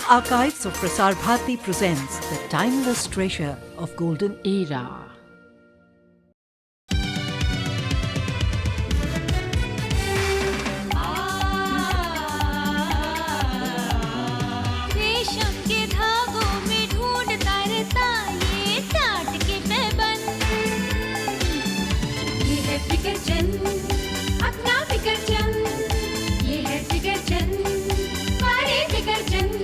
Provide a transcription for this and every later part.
Archives of Prasar Bharati presents the timeless treasure of golden era. रेशम के धागों में ढूंढता रहता ये टाट के पैबंद। ये है फिकर चंद, अपना फिकर चंद। ये है फिकर चंद, हमारे फिकर चंद।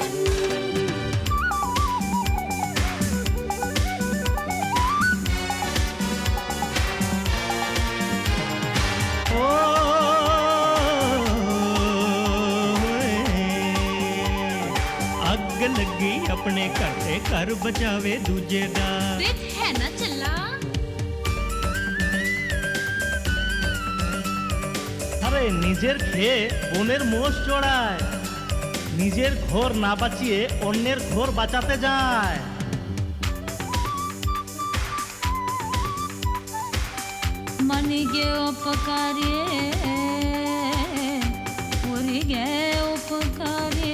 ਅੱਗ ਲੱਗੀ ਆਪਣੇ ਘਰ ਤੇ ਘਰ ਬਚਾਵੇ ਦੂਜੇ ਦਾ बित है ना चला। আরে নিজের খেয়ে বোনের মোষ চড়ায়, নিজের ঘর না বাঁচিয়ে অন্যের ঘর বাঁচাতে যায়। ಮನೆಗೆ ಉಪಕಾರಿ ಊರಿಗೆ ಉಪಕಾರಿ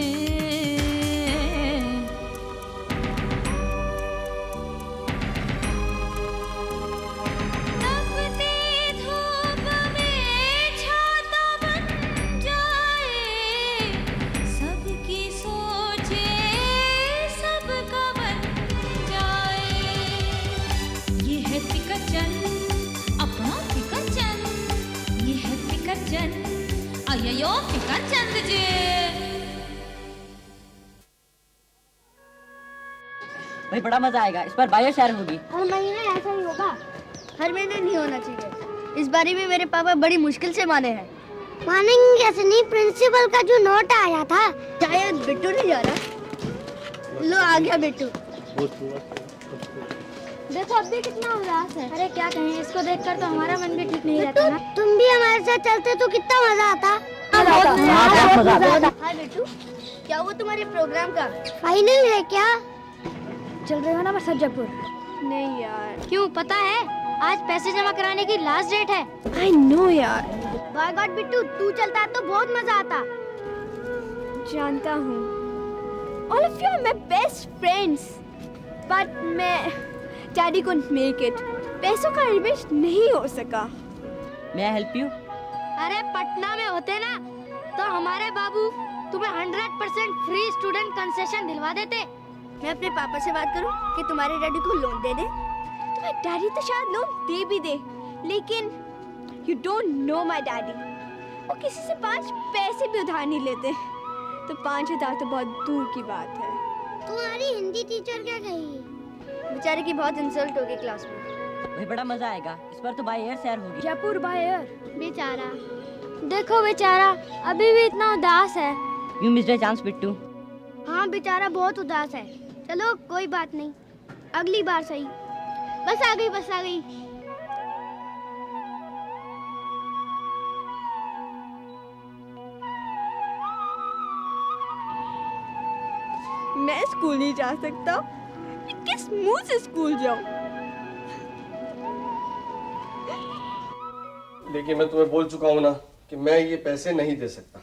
तपती धूप में छाता बन जाए, सबकी सोचे सबका बन जाए। ये है फिकर चंद, अपना फिकर चंद। ये है फिकर चंद, अय्यो फिकर चंद जी। भाई बड़ा मजा आएगा, इस बार बायो शेयर होगी। हर महीने ऐसा ही होगा, हर महीने नहीं होना चाहिए। इस बारी भी मेरे पापा बड़ी मुश्किल से माने हैं। मानेंगे कैसे नहीं, प्रिंसिपल का जो नोट आया था। शायद बिट्टू नहीं जा रहा। लो आ गया बिट्टू। देखो अब भी कितना उदास है। अरे क्या कहें, इसको देखकर तो हमारा मन भी ठीक नहीं रहता ना। तुम भी हमारे साथ चलते तो कितना मजा आता। हाय बिट्टू, क्या हुआ तुम्हारे प्रोग्राम का? फाइनल है क्या? चल रहे हो ना बस जयपुर? नहीं यार। क्यों, पता है आज पैसे जमा कराने की लास्ट डेट है। आई नो यार। बाय गॉड बिट्टू, तू चलता है तो बहुत मजा आता। जानता हूँ, all of you are my best friends, but मैं डैडी couldn't make it। पैसों का इन्वेस्ट नहीं हो सका। मैं हेल्प यू? अरे पटना में होते ना तो हमारे बाबू तुम्हें 100% फ्री स्टूडेंट कंसेशन दिलवा देते। मैं अपने पापा से बात करूं कि तुम्हारे डैडी को लोन दे दे। तुम्हारे डैडी तो शायद लोन दे भी दे, लेकिन you don't know my daddy. वो किसी से 5 पैसे भी उधार नहीं लेते, तो 5,000 तो बहुत दूर की बात है। तुम्हारी हिंदी टीचर क्या कही? बेचारे की बहुत इंसल्ट होगी क्लास में। भाई बड़ा मजा आएगा, इस बार तो बाय एयर शेयर होगी। Jaipur by air. बेचारा, देखो बेचारा अभी भी इतना उदास है। You missed a chance Bittu. हाँ बेचारा बहुत उदास है। चलो कोई बात नहीं, अगली बार सही। बस आ गई, बस आ गई। मैं स्कूल नहीं जा सकता, मैं किस मुंह से स्कूल जाऊं? लेकिन मैं तुम्हें बोल चुका हूं ना कि मैं ये पैसे नहीं दे सकता।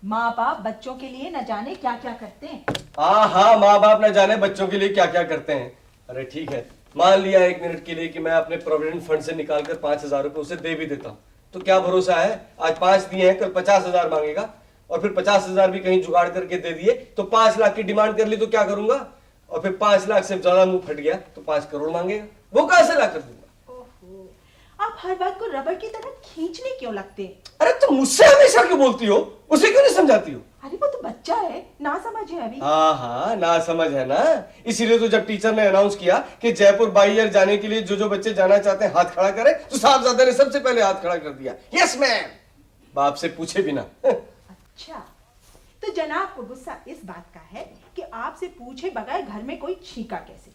माँ बाप बच्चों के लिए न जाने क्या क्या करते हैं। हाँ, माँ बाप न जाने बच्चों के लिए क्या क्या करते हैं। अरे ठीक है, मान लिया 1 मिनट के लिए कि मैं अपने प्रोविडेंट फंड से निकालकर 5,000 रुपए उसे दे भी देता हूँ, तो क्या भरोसा है आज 5 दिए हैं, कल 50,000 मांगेगा, और फिर 50,000 भी कहीं जुगाड़ करके दे दिए तो 5 लाख की डिमांड कर ली तो क्या करूंगा, और फिर 5 लाख से ज्यादा मुंह फट गया तो 5 करोड़ मांगेगा, वो कहां से ला कर दूंगा। आप हर बात को रबड़ की तरह खींचने क्यों लगते? अरे तुम मुझसे हमेशा क्यों बोलती हो, उसे क्यों नहीं समझाती हो? अरे वो तो बच्चा है, ना समझ है अभी। हाँ, ना समझ है ना, इसीलिए तो जब टीचर ने अनाउंस किया कि जयपुर बाई ईयर जाने के लिए जो बच्चे जाना चाहते हैं हाथ खड़ा करें, तो साहबजादे ने सबसे पहले हाथ खड़ा कर दिया। यस मैम, बाप से पूछे बिना। अच्छा, तो जनाब को गुस्सा इस बात का है कि आपसे पूछे बगैर घर में कोई छींका कैसे?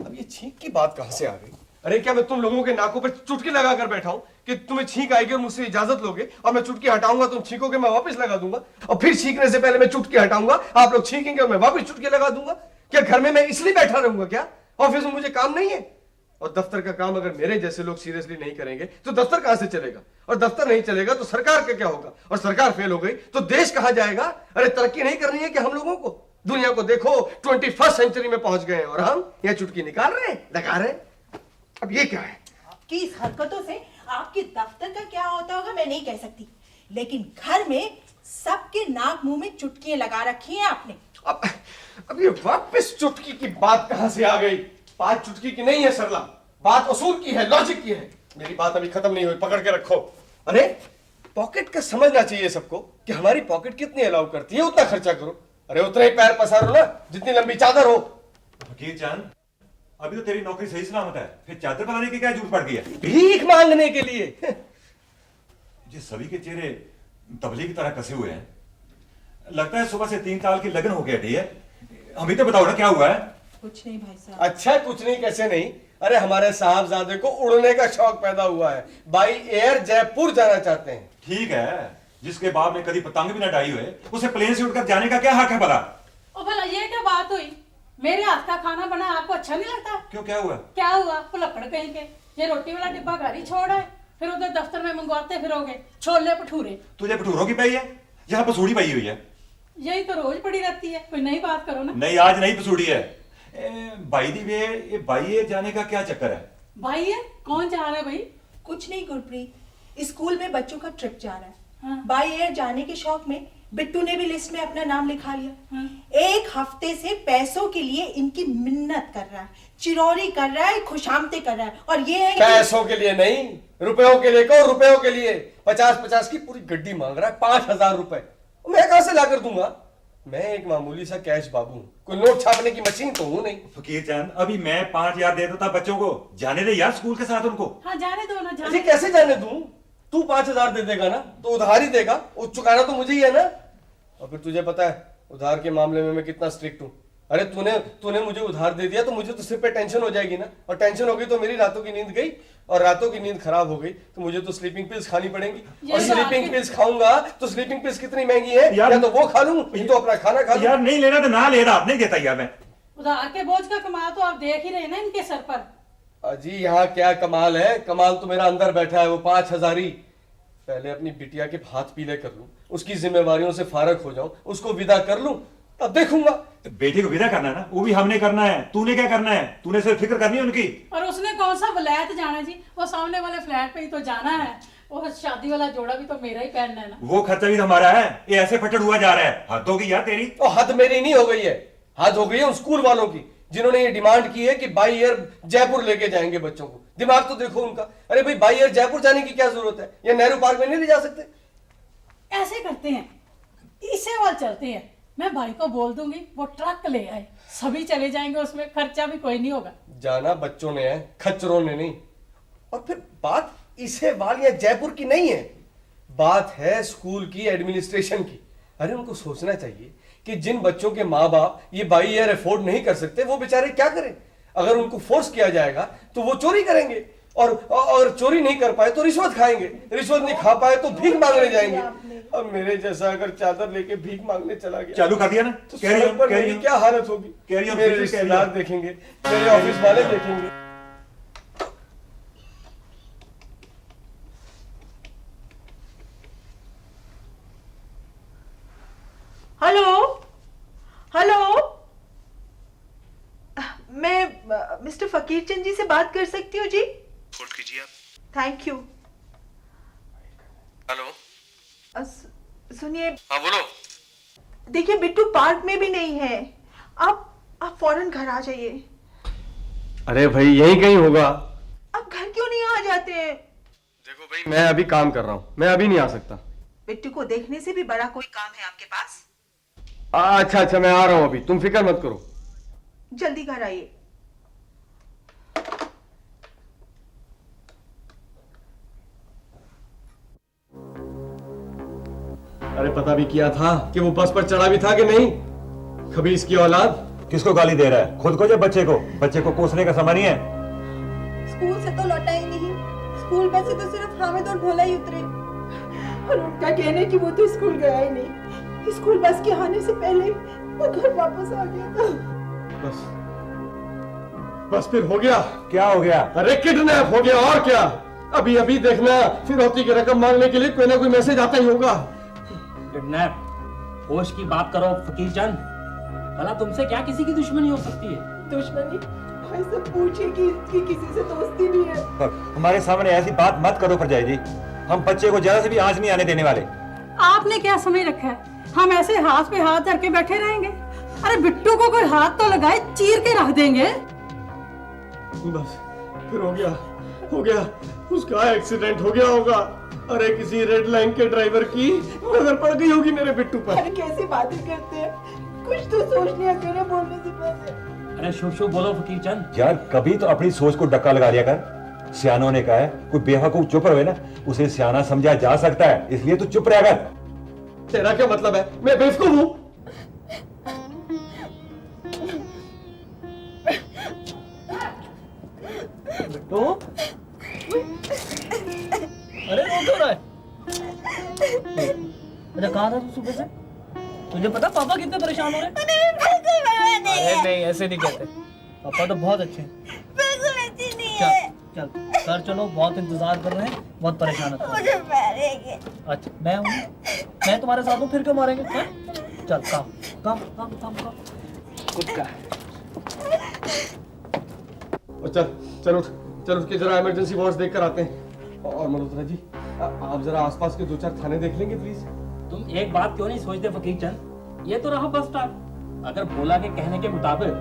अब ये छींक की बात कहां से आ गई? अरे क्या मैं तुम लोगों के नाकों पर चुटकी लगा कर बैठा हूं कि तुम्हें छींक आएगी और मुझसे इजाजत लोगे, और मैं चुटकी हटाऊंगा तुम छींकोगे, मैं वापस लगा दूंगा, और फिर छींकने से पहले मैं चुटकी हटाऊंगा, आप लोग छींकेंगे और मैं वापस चुटकी लगा दूंगा। क्या घर में मैं इसलिए बैठा रहूंगा क्या? ऑफिस में मुझे काम नहीं है? और दफ्तर का काम अगर मेरे जैसे लोग सीरियसली नहीं करेंगे तो दफ्तर कहां से चलेगा, और दफ्तर नहीं चलेगा तो सरकार का क्या होगा, और सरकार फेल हो गई तो देश कहां जाएगा। अरे तरक्की नहीं करनी है कि हम लोगों को? दुनिया को देखो, 21st सेंचुरी में पहुंच गए हैं और हम यहाँ चुटकी निकाल रहे हैं, लगा रहे हैं। अब ये क्या है? आपकी इस हरकतों से आपके दफ्तर का क्या होता होगा मैं नहीं कह सकती, लेकिन घर में सबके नाक मुंह में चुटकियां लगा रखी हैं आपने। अब ये वापस चुटकी की बात कहां से आ गई? बात चुटकी की नहीं है सरला, बात उसूल की है, लॉजिक की है। मेरी बात अभी खत्म नहीं हुई, पकड़ के रखो। अरे पॉकेट का समझना चाहिए सबको कि हमारी पॉकेट कितनी अलाउ करती है, उतना खर्चा करो। अरे उतने ही पैर पसारो ना जितनी लंबी चादर हो। फकीर चांद, अभी तो तेरी नौकरी सही सलामत है, फिर चादर बनाने की क्या जरूरत पड़ गई है? भीख मांगने के लिए। ये सभी के चेहरे तबली की तरह कसे हुए हैं। लगता है सुबह से 3 साल की लगन होके हटी है। हमें तो बताओ ना क्या हुआ है? कुछ नहीं भाई साहब। अच्छा कुछ नहीं कैसे नहीं? अरे हमारे साहबजादे को उड़ने का शौक पैदा हुआ है, बाई एयर जयपुर जाना चाहते हैं। ठीक है, जिसके बाप ने कभी पतंग भी न डाई हुए उसे प्लेन से उड़कर जाने का क्या हक है भला? ओ भला ये क्या बात हुई? मेरे हाथ का खाना बना आपको अच्छा नहीं लगता? क्यों, क्या हुआ? क्या हुआ? पुलक्कड़ कहीं के ये रोटी वाला डिब्बा घर ही छोड़ा है, फिर उधर दफ्तर में मंगवाते फिरोगे छोले भटूरे। तुझे भटूरों की पाई है? यहाँ पसूड़ी पाई हुई है। यही तो रोज पड़ी रहती है, कोई नई बात करो ना। नहीं, आज नहीं पसूड़ी है। भाई दी वे, ये भाई जाने का क्या चक्कर है? भाई है? कौन जा रहा है भाई? कुछ नहीं गुरप्रीत, स्कूल में बच्चों का ट्रिप जा रहा है। हाँ। बाई एयर जाने के शौक में बिट्टू ने भी लिस्ट में अपना नाम लिखा लिया। हाँ। 1 हफ्ते से पैसों के लिए इनकी मिन्नत कर रहा है, चिरौरी कर रहा है, खुशामते कर रहा है, और ये है पैसों के लिए नहीं, रुपयों के लिए। कहो रुपयों के लिए 50-50 की पूरी गड्डी मांग रहा है, 5000 रुपए। मैं कहां से लाकर दूंगा? मैं एक मामूली सा कैश बाबू हूं, कोई नोट छापने की मशीन तो हूं नहीं। फकीर चंद, अभी मैं 5000 दे देता बच्चों को, जाने दे यार स्कूल के साथ उनको। हाँ जाने दो ना, अरे जाने। कैसे जाने दूं? तू 5000 दे देगा ना तो उधार ही देगा, वो चुकाना तो मुझे ही है ना। और फिर तुझे पता है उधार के मामले में मैं कितना स्ट्रिक्ट हूँ। अरे तूने मुझे उधार दे दिया तो मुझे तो सिर पे टेंशन हो जाएगी ना, और टेंशन हो गई तो मेरी रातों की नींद गई, और रातों की नींद खराब हो गई तो मुझे तो स्लीपिंग पिल्स खानी पड़ेंगी। ये और तो स्लीपिंग आपके- पिल्स खाऊंगा तो स्लीपिंग पिल्स कितनी महंगी है यार- या तो वो खा लूं या तो अपना खाना खा लूं। यार नहीं लेना तो ना लेना, आप नहीं देता यार मैं। उधार के बोझ का कमाल तो आप देख ही रहे ना इनके सर पर। अजी यहाँ क्या कमाल है? कमाल तो मेरा अंदर बैठा है, वो 5000 ही। पहले अपनी बिटिया के हाथ पीले कर लूं, उसकी जिम्मेवारियों से फारग हो जाऊं, उसको विदा कर लूं, तब देखूंगा। तो बेटी को विदा करना है ना, वो भी हमने करना है। तूने क्या करना है? तूने सिर्फ फिक्र करनी है उनकी। और उसने कौन सा वलायत जाना जी? वो सामने वाले फ्लैट पे ही तो जाना है, वो शादी वाला जोड़ा भी तो मेरा ही पहनना है ना। वो खर्चा भी तो हमारा है। ये ऐसे फटड़ हुआ जा रहा है, हद होगी यार तेरी। तो हद मेरी नहीं हो गई है, हद हो गई है उन स्कूल वालों की जिन्होंने ये डिमांड की है कि बाई एयर जयपुर लेके जाएंगे बच्चों को। दिमाग तो देखो उनका। अरे भाई बाई एयर जयपुर जाने की क्या जरूरत है? ये नेहरू पार्क में नहीं ले जा सकते? ऐसे करते हैं, इसे वाल चलते हैं। मैं भाई को बोल दूंगी वो ट्रक ले आए, सभी चले जाएंगे, उसमें खर्चा भी कोई नहीं होगा। जाना बच्चों ने है, खच्चरों ने नहीं। और फिर बात इसे वाल या जयपुर की नहीं है, बात है स्कूल की एडमिनिस्ट्रेशन की। अरे उनको सोचना चाहिए कि जिन बच्चों के माँ बाप ये बाई एयर अफोर्ड नहीं कर सकते वो बेचारे क्या करें। अगर उनको फोर्स किया जाएगा तो वो चोरी करेंगे, और चोरी नहीं कर पाए तो रिश्वत खाएंगे, रिश्वत नहीं खा पाए तो भीख मांगने जाएंगे। अब मेरे जैसा अगर चादर लेके भीख मांगने चला गया चालू कर दिया ना, तो कैरी ऑन, सड़क पर कैरी मेरी ऑन। क्या हालत होगी? कैरी ऑन, मेरे कैरी ऑन। रिश्तेदार देखेंगे, मेरे ऑफिस वाले देखेंगे। हेलो हेलो, मैं मिस्टर फकीर चंद जी से बात कर सकती हूँ जी? होल्ड कीजिए आप। Thank you. हेलो, सुनिए, हाँ बोलो। देखिए बिट्टू पार्क में भी नहीं है, आप फौरन घर आ जाइए। अरे भाई यही कहीं होगा। आप घर क्यों नहीं आ जाते हैं? देखो भाई मैं अभी काम कर रहा हूँ, मैं अभी नहीं आ सकता। बिट्टू को देखने से भी बड़ा कोई काम है आपके पास? अच्छा मैं आ रहा हूँ अभी, तुम फिक्र मत करो। जल्दी घर आइए। अरे पता भी किया था कि वो बस पर चढ़ा भी था कि नहीं? खबीस की औलाद। किसको गाली दे रहा है, खुद को या बच्चे को? बच्चे को कोसने का समय नहीं है। स्कूल से तो लौटा ही नहीं, स्कूल बस से तो सिर्फ हामिद और भोला ही उतरे, और उनका कहने कि वो तो स्कूल गया ही नहीं, स्कूल बस के आने से पहले वो घर वापस आ गया था। बस फिर हो गया। क्या हो गया? अरे किडनैप हो गया, और क्या। अभी अभी देखना फिरौती की रकम मांगने के लिए कोई ना कोई मैसेज आता ही होगा। किडनैप? होश की बात करो फकीर चंद, भला तुमसे क्या किसी की दुश्मनी हो सकती है? दुश्मनी? भाई सब पूछे कि इसकी किसी से दोस्ती भी है। हमारे सामने ऐसी बात मत करो परजाई जी, हम बच्चे को जरा से भी आंच नहीं आने देने वाले। आपने क्या समझ रखा है हम ऐसे हाथ पे हाथ धर के बैठे रहेंगे? अरे बिट्टू को कोई हाथ तो लगाए, चीर के रख देंगे। बस फिर हो गया, उसका एक्सीडेंट हो गया होगा। अरे किसी रेड लाइन के ड्राइवर की नजर पड़ गई होगी मेरे बिट्टू पर। अरे कैसी बातें करते हैं, कुछ तो सोच लिया करो बोलने से पहले। अरे शुभ शुभ बोलो फकीर चंद। यार कभी तो अपनी सोच को डक्का लगा लिया कर। सियानों ने कहा है कोई बेवकूफ चुप रहे ना उसे सियाना समझा जा सकता है, इसलिए तू चुप रह कर। तेरा क्या मतलब है, मैं बेवकूफ हूँ? तो अरे रो क्यों रहा है? अरे कहाँ था तू सुबह से? तुझे पता पापा कितने परेशान हो रहे हैं? अरे नहीं ऐसे नहीं कहते, पापा तो बहुत अच्छे हैं। चल घर चलो, बहुत इंतजार कर रहे हैं, बहुत परेशान है। अच्छा मैं हूँ, मैं तुम्हारे साथ हूँ, फिर क्यों मारेंगे? हाँ? चल काम कुत्ता। चल उठ के जरा इमरजेंसी वार्ड देख कर आते हैं। और मल्होत्रा जी आप जरा आसपास के 2-4 थाने देख लेंगे प्लीज। तुम एक बात क्यों नहीं सोचते फकीर चंद? ये तो रहा बस स्टॉप। अगर भोला के कहने के मुताबिक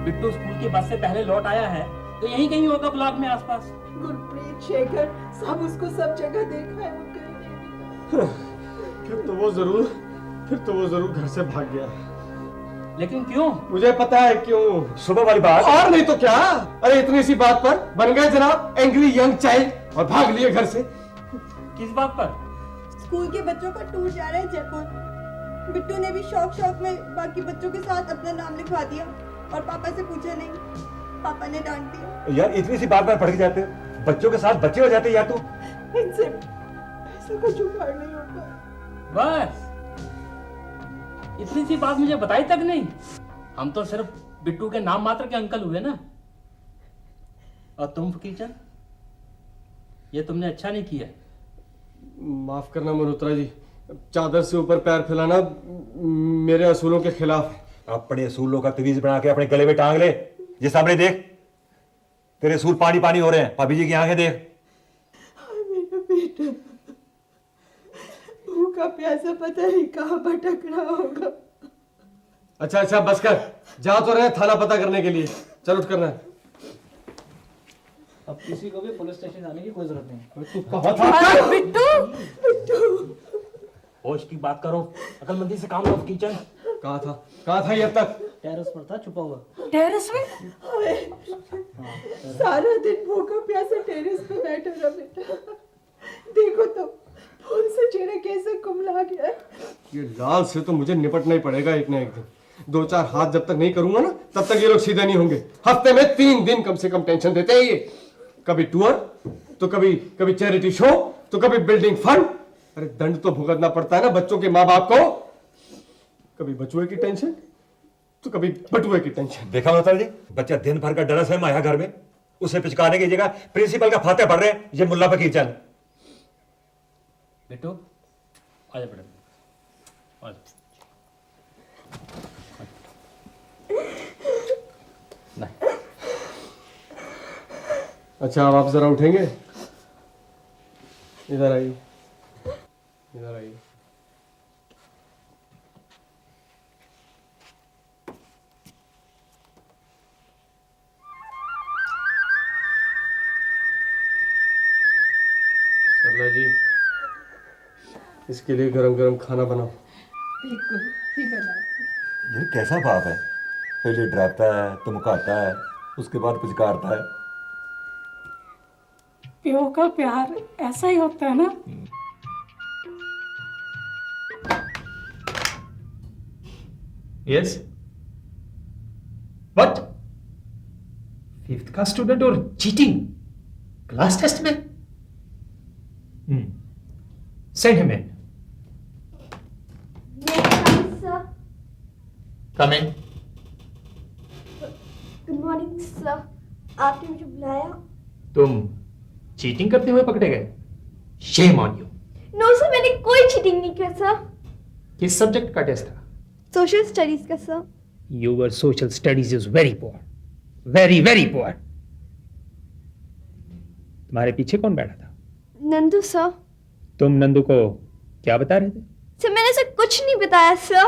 बिट्टू स्कूल की बस से पहले लौट आया है तो यहीं कहीं होगा ब्लॉक में आसपास। गुरप्रीत, शेखर सब उसको सब जगह देखा है, वो कहीं नहीं मिला। फिर तो वो जरूर घर से भाग गया। लेकिन क्यों? मुझे पता है क्यों। सुबह वाली बात। और नहीं तो क्या, अरे इतनी सी बात पर बन गए जनाब एंग्री यंग चाइल्ड और भाग लिए घर से। किस बात पर? स्कूल के बच्चों का टूर जा रहा है जयपुर। बिट्टू ने भी शौक में बाकी बच्चों के साथ अपना नाम लिखवा दिया और पापा से पूछा नहीं, पापा ने डांट दिया। यार इतनी सी बात पर भड़क जाते, बच्चों के साथ बच्चे हो जाते यार। तू इनसे ऐसा कुछ जुगाड़ नहीं होता। बस इतनी सी बात मुझे बताई तक नहीं। हम तो सिर्फ बिट्टू के नाम मात्र के अंकल हुए ना। और तुम फकीर चंद, ये तुमने अच्छा नहीं किया। माफ करना मल्होत्रा जी, चादर से ऊपर पैर फैलाना मेरे असूलों के खिलाफ है। अपने असूलों का तवीज बना के अपने गले में टांग ले। ये सामने देख, तेरे असूल पानी पानी हो रहे हैं। भाभी जी की आंखें देख। मेरा बेटा भूखा प्यासा पता नहीं कहाँ भटक रहा होगा। अच्छा बस कर, जा तो रहे थाना पता करने के लिए। चल उठ करना है। अब किसी को भी पुलिस स्टेशन जाने की कोई जरूरत नहीं। तू कहाँ था? बिट्टू होश की बात करो, अकलमंदी से काम लो फकीर चंद। कहाँ था ये अब तक? टेरेस पर था छुपा हुआ। टेरेस में? सारा दिन भूखा प्यासा टेरेस पे बैठा रहा बेटा। देखो तो फूल से चेहरा कैसे कुमला गया है। ये लाल से तो मुझे निपटना ही पड़ेगा एक ना एक दिन। 2-4 हाथ जब तक नहीं करूंगा ना तब तक ये लोग सीधे नहीं होंगे। हफ्ते में 3 दिन कम से कम टेंशन देते हैं ये। कभी टूर तो कभी चैरिटी शो तो कभी बिल्डिंग फंड। अरे दंड तो भुगतना पड़ता है ना बच्चों के माँ बाप को। कभी बचुए की टेंशन तो कभी बटुए की टेंशन। देखा मल्होत्रा जी, बच्चा दिन भर का डरा सहम आया घर में, उसे पिचकाने की जगह प्रिंसिपल का फाते पढ़ रहे हैं ये मुल्ला फकीर चंद। बिट्टू आजा बेटा, आजा। नहीं। अच्छा अब आप जरा उठेंगे, इधर आइए, इधर आइए। सरला जी इसके लिए गरम गरम खाना बनाओ। बिल्कुल ही बनाती। ये कैसा बाप है, पहले डराता है तो मुकाता है, उसके बाद पुचकारता है। प्यो का प्यार ऐसा ही होता है ना। Yes what? 5th का स्टूडेंट और चीटिंग क्लास टेस्ट में? Send him in. Come in. Good morning sir, आपने मुझे बुलाया? तुम चीटिंग करते हुए पकड़े गए? Shame on you. No sir, मैंने कोई चीटिंग नहीं किया सर। किस सब्जेक्ट का टेस्ट था? सोशल स्टडीज का sir. Your social studies is very poor. Very, very poor. तुम्हारे पीछे कौन बैठा था? नंदू सर। तुम नंदू को क्या बता रहे थे? सर मैंने उसे कुछ नहीं बताया सर,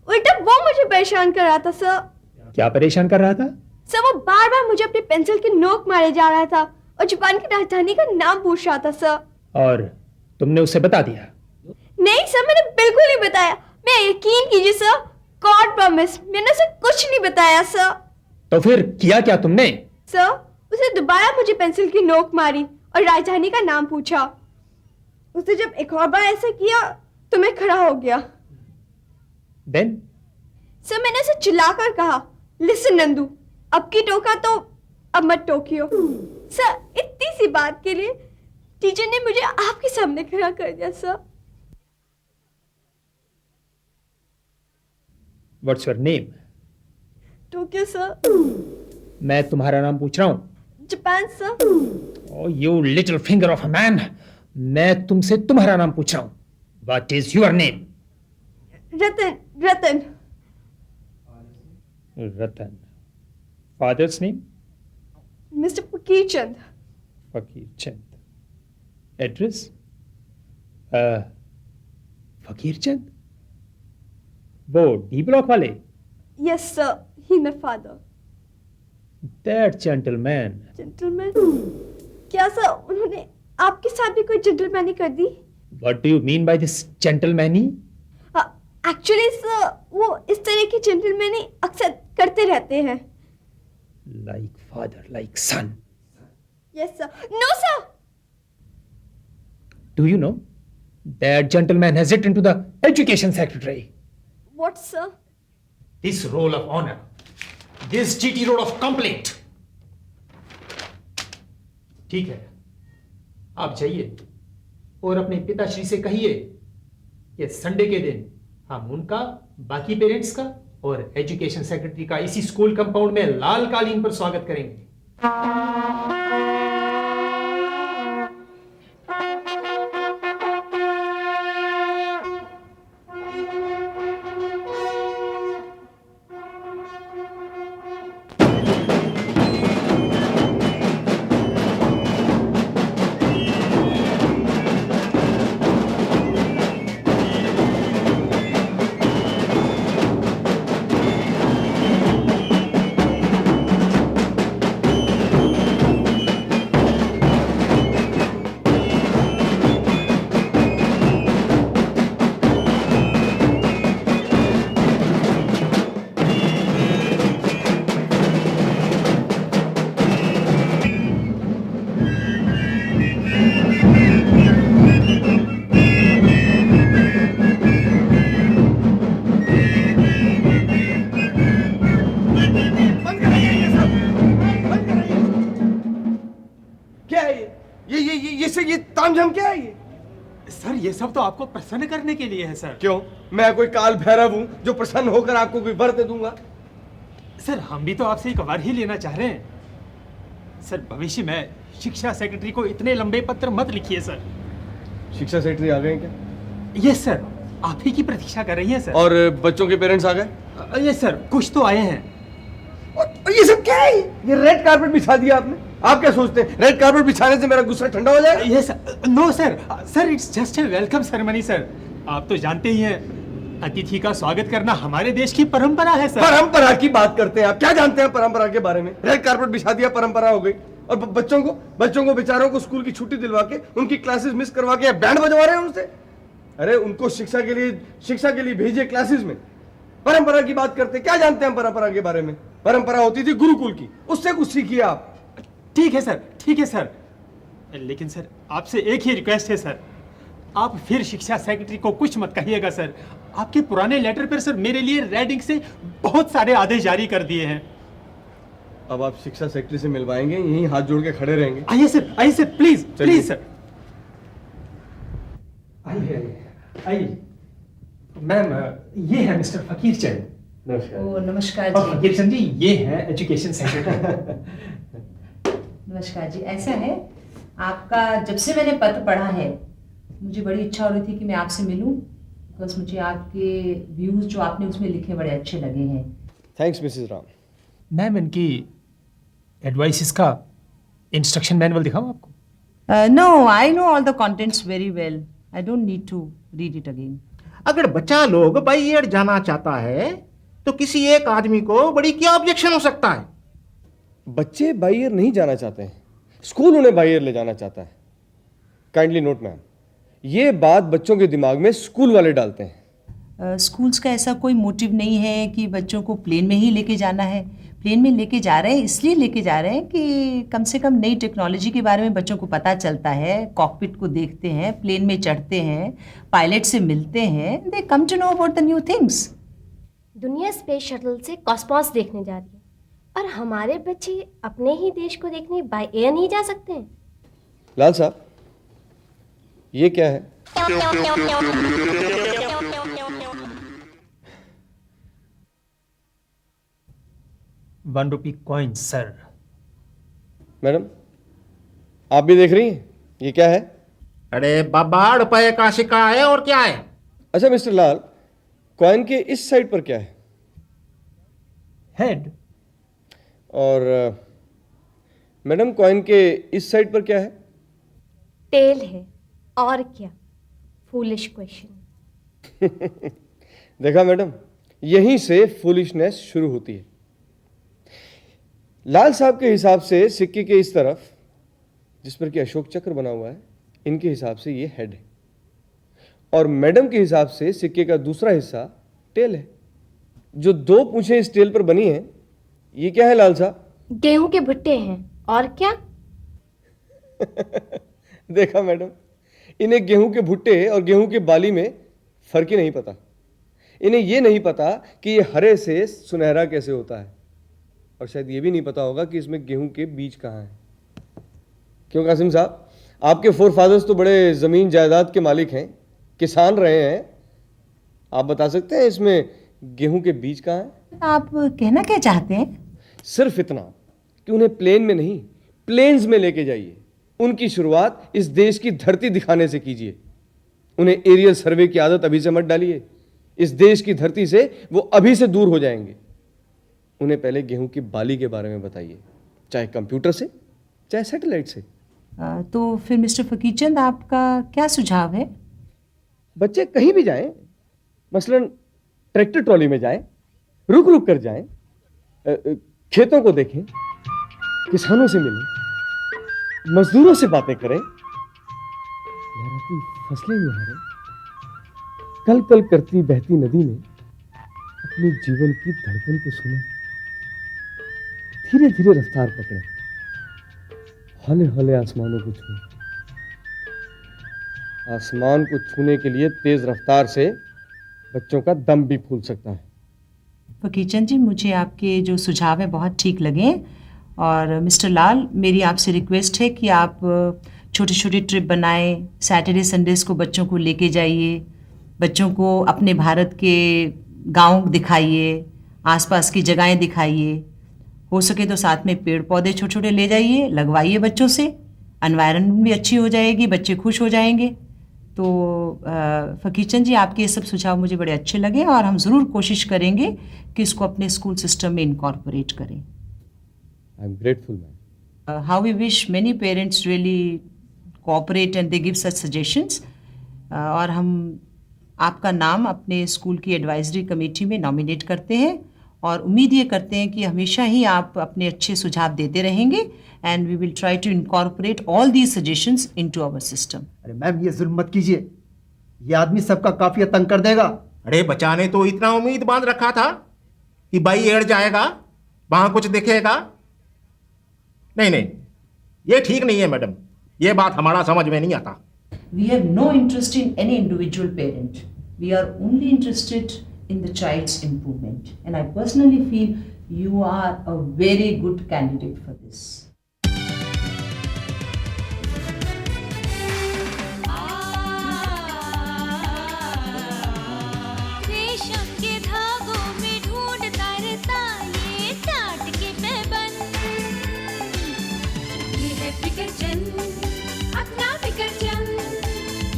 उल्टा वो मुझे परेशान कर रहा था सर। क्या परेशान कर रहा था? सर वो बार बार मुझे अपनी पेंसिल की नोक मारे जा रहा था और जापान की राजधानी का नाम पूछ रहा था सर। और तुमने उसे बता दिया? नहीं सर, मैंने बिल्कुल नहीं बताया। मैं यकीन कीजिए सर, गॉड प्रॉमिस, मैंने उसे कुछ नहीं बताया सर। तो फिर किया क्या तुमने? सर उसे दोबारा मुझे पेंसिल की नोक मारी और राजधानी का नाम पूछा। उसे जब एक और बार ऐसा किया तो मैं खड़ा हो गया। Then? सर मैंने उसे चिल्लाकर कहा, लिसन नंदू, अब की टोका तो अब मत टोकियो। सर इतनी सी बात के लिए टीचर ने मुझे आपके सामने खड़ा कर दिया sir. What's your name? Tokyo sir. मैं तुम्हारा नाम पूछ रहा हूँ। Japan sir. Oh, you little finger of a man. मैं तुमसे तुम्हारा नाम पूछ रहा हूँ। What is your name? Ratan. Ratan. Ratan. Father's name? Mister Fakir Chand. Fakir Chand. Address? Fakir Chand? वो डी ब्लॉक वाले? Yes sir, he my father. That gentleman. Gentleman? क्या सर उन्होंने आपके साथ भी कोई जेंटलमैनी कर दी? What do you mean by this gentlemany? Actually sir वो इस तरह की जेंटलमैनी अक्सर करते रहते हैं। Like father, like son. Yes sir. No sir. Do you know that gentleman has written to the education secretary? What sir? This roll of honor, this GT roll of complaint. ठीक है, आप जाइए और अपने पिताश्री से कहिए कि संडे के दिन हम उनका, बाकी पेरेंट्स का और एजुकेशन सेक्रेटरी का इसी स्कूल कंपाउंड में लाल कालीन पर स्वागत करेंगे। ये तामझाम क्या है ये? सर ये सब तो आपको प्रसन्न करने के लिए है सर। क्यों? मैं कोई काल भैरव हूं जो प्रसन्न होकर आपको कोई वर दे दूंगा? सर हम भी तो आपसे एक वर ही लेना चाह रहे हैं। सर भविष्य में शिक्षा सेक्रेटरी को इतने लंबे पत्र मत लिखिए सर। शिक्षा सेक्रेटरी आ गए क्या? यस सर, आप ही की प्रतीक्षा कर रही हैं सर। और बच्चों के पेरेंट्स आ गए? यस सर, कुछ तो आए हैं। और ये सब क्या है? ये रेड कारपेट बिछा दिया आपने। आप क्या सोचते हैं रेड कारपेट बिछाने से मेरा गुस्सा ठंडा हो जाएगा? Yes no sir, sir it's just a welcome ceremony sir. आप तो जानते ही हैं अतिथि का स्वागत करना हमारे देश की परंपरा है सर। परंपरा की बात करते हैं आप? क्या जानते हैं परंपरा के बारे में? रेड कारपेट बिछा दिया, परंपरा हो गई। और बच्चों को बेचारों को स्कूल की छुट्टी दिलवा के उनकी क्लासेस मिस करवा के बैंड बजवा रहे हैं उनसे। अरे उनको शिक्षा के लिए भेजिए क्लासेस में। परंपरा की बात करते, क्या जानते हैं परंपरा के बारे में? परंपरा होती थी गुरुकुल की, उससे कुछ सीखिए आप। ठीक है सर, लेकिन सर आपसे एक ही रिक्वेस्ट है सर, आप फिर शिक्षा सेक्रेटरी को कुछ मत कहिएगा सर। आपके पुराने लेटर पर सर मेरे लिए रेड इंक से बहुत सारे आदेश जारी कर दिए हैं। अब आप शिक्षा सेक्रेटरी से मिलवाएंगे, यहीं हाथ जोड़ के खड़े रहेंगे? आइए सर प्लीज सर। आइए मैम, ये है मिस्टर फकीर चंद। नमस्कार जी। फकीर चंद जी ये है एजुकेशन सेक्रेटरी। नमस्कार जी। ऐसा है, आपका जब से मैंने पत्र पढ़ा है मुझे बड़ी इच्छा हो रही थी कि मैं आपसे मिलूं, बिकॉज मुझे आपके व्यूज जो आपने उसमें लिखे बड़े अच्छे लगे हैं। Thanks Mrs Ram. मैम इनकी एडवाइस का इंस्ट्रक्शन मैनुअल दिखाऊं आपको? No, I know all the contents very well. I don't need to read it again. अगर बच्चा लोग बाई एयर जाना चाहता है तो किसी एक आदमी को बड़ी क्या ऑब्जेक्शन हो सकता है? बच्चे बाई एयर नहीं जाना चाहते हैं, स्कूल उन्हें बाई एयर ले जाना चाहता है। काइंडली नोट मैम, ये बात बच्चों के दिमाग में स्कूल वाले डालते हैं। स्कूल्स का ऐसा कोई मोटिव नहीं है कि बच्चों को प्लेन में ही लेके जाना है। प्लेन में लेके जा रहे हैं इसलिए लेके जा रहे हैं कि कम से कम नई टेक्नोलॉजी के बारे में बच्चों को पता चलता है, कॉकपिट को देखते हैं, प्लेन में चढ़ते हैं, पायलट से मिलते हैं, they come to know about the new things. दुनिया स्पेस शटल से कॉस्मॉस देखने जा रही है और हमारे बच्चे अपने ही देश को देखने बाय एयर नहीं जा सकते हैं। लाल साहब, ये क्या है? ₹1 कॉइन सर। मैडम, आप भी देख रही हैं? ये क्या है? अरे बाबा, रुपए का सिक्का है और क्या है? अच्छा मिस्टर लाल, कॉइन के इस साइड पर क्या है? हेड। और मैडम, कॉइन के इस साइड पर क्या है? टेल है और क्या? Foolish question. देखा मैडम, यहीं से फूलिशनेस शुरू होती है। लाल साहब के हिसाब से सिक्के के इस तरफ जिस पर कि अशोक चक्र बना हुआ है, इनके हिसाब से ये हेड है, और मैडम के हिसाब से सिक्के का दूसरा हिस्सा टेल है। जो 2 पूंछें इस टेल पर बनी हैं, ये क्या है लाल साहब? गेहूं के भुट्टे हैं और क्या? देखा मैडम, इन्हें गेहूं के भुट्टे और गेहूं के बाली में फर्क ही नहीं पता। इन्हें यह नहीं पता कि ये हरे से सुनहरा कैसे होता है, और शायद ये भी नहीं पता होगा कि इसमें गेहूं के बीज कहाँ हैं। क्यों कासिम साहब, आपके फोरफादर्स तो बड़े ज़मीन जायदाद के मालिक हैं, किसान रहे हैं। आप बता सकते हैं इसमें गेहूं के बीज कहाँ हैं? आप कहना क्या चाहते हैं? सिर्फ इतना कि उन्हें प्लेन में नहीं, प्लेन्स में लेके जाइए। उनकी शुरुआत इस देश की धरती दिखाने से कीजिए। उन्हें एरियल सर्वे की आदत अभी से मत डालिए। इस देश की धरती से वो अभी से दूर हो जाएंगे। उन्हें पहले गेहूं की बाली के बारे में बताइए, चाहे कंप्यूटर से, चाहे सैटेलाइट से। तो फिर मिस्टर फकीरचंद, आपका क्या सुझाव है? बच्चे कहीं भी जाएं, मसलन ट्रैक्टर ट्रॉली में जाएं, रुक रुक कर जाएं, खेतों को देखें, किसानों से मिलें, मजदूरों से बातें करें, लहराती फसलें निहारें, कल कल करती बहती नदी में अपने जीवन की धड़कन को सुने, धीरे धीरे रफ्तार पकड़ें, हौले हौले आसमानों को छूएं। आसमान को छूने के लिए तेज रफ्तार से बच्चों का दम भी फूल सकता है। फकीरचंद जी, मुझे आपके जो सुझाव हैं बहुत ठीक लगे। और मिस्टर लाल, मेरी आपसे रिक्वेस्ट है कि आप छोटे छोटे ट्रिप बनाएं, सैटरडे संडेज़ को बच्चों को लेके जाइए, बच्चों को अपने भारत के गांव दिखाइए, आसपास की जगहें दिखाइए। हो सके तो साथ में पेड़ पौधे छोटे छोटे ले जाइए, लगवाइए बच्चों से, एनवायरनमेंट भी अच्छी हो जाएगी, बच्चे खुश हो जाएंगे। तो फकीरचंद जी, आपके ये सब सुझाव मुझे बड़े अच्छे लगे और हम ज़रूर कोशिश करेंगे कि इसको अपने स्कूल सिस्टम में इनकॉर्पोरेट करें। I am grateful ma'am. How we wish many parents really cooperate and they give such suggestions. और हम आपका नाम अपने स्कूल की एडवाइजरी कमेटी में नॉमिनेट करते हैं और उम्मीद ये करते हैं कि हमेशा ही आप अपने अच्छे सुझाव देते रहेंगे and we will try to incorporate all these suggestions into our system. अरे मैम, ये जुल्म मत कीजिए, ये आदमी सबका काफी तंग कर देगा। अरे बच्चा ने तो इतना उम्मीद बांध रखा था कि बाई एयर जाएगा, वहां कुछ दिखेगा। नहीं नहीं, ये ठीक नहीं है मैडम, ये बात हमारा समझ में नहीं आता। We have no interest in any individual parent. We are only interested in the child's improvement. And I personally feel you are a very good candidate for this. रेशम के धागों में ढूंढता रहता ये टाट के पैबंद। ये है फिकरचंद, अपना फिकरचंद।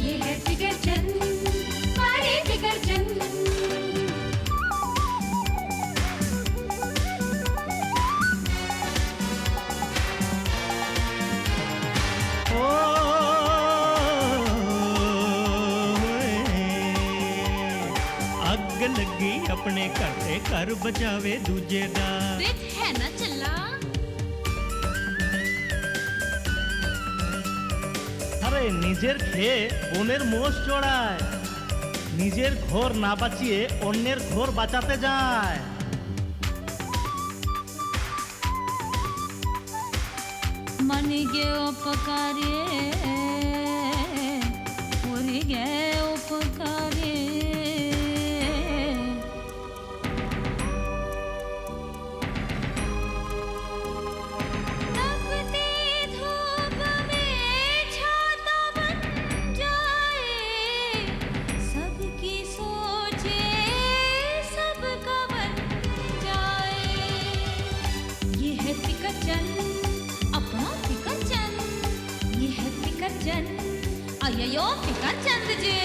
ये है फिकरचंद, हमारे फिकरचंद। ਅੱਗ ਲੱਗੀ ਆਪਣੇ ਘਰ ਤੇ ਘਰ ਬਚਾਵੇ ਦੂਜੇ ਦਾ देख है ना चला আরে নিজের খেয়ে বোনের মোষ চড়ায়, নিজের ঘর না বাঁচিয়ে অন্যের ঘর বাঁচাতে যায়। मन गे उपकारे पूरी गे उपकारे तपती धूप में छाता बन जाए सबकी सोचे सबका बन जाए ये है फिकरचंद अपना फिकरचंद ये है फिकरचंद अय्यो फिकरचंद जी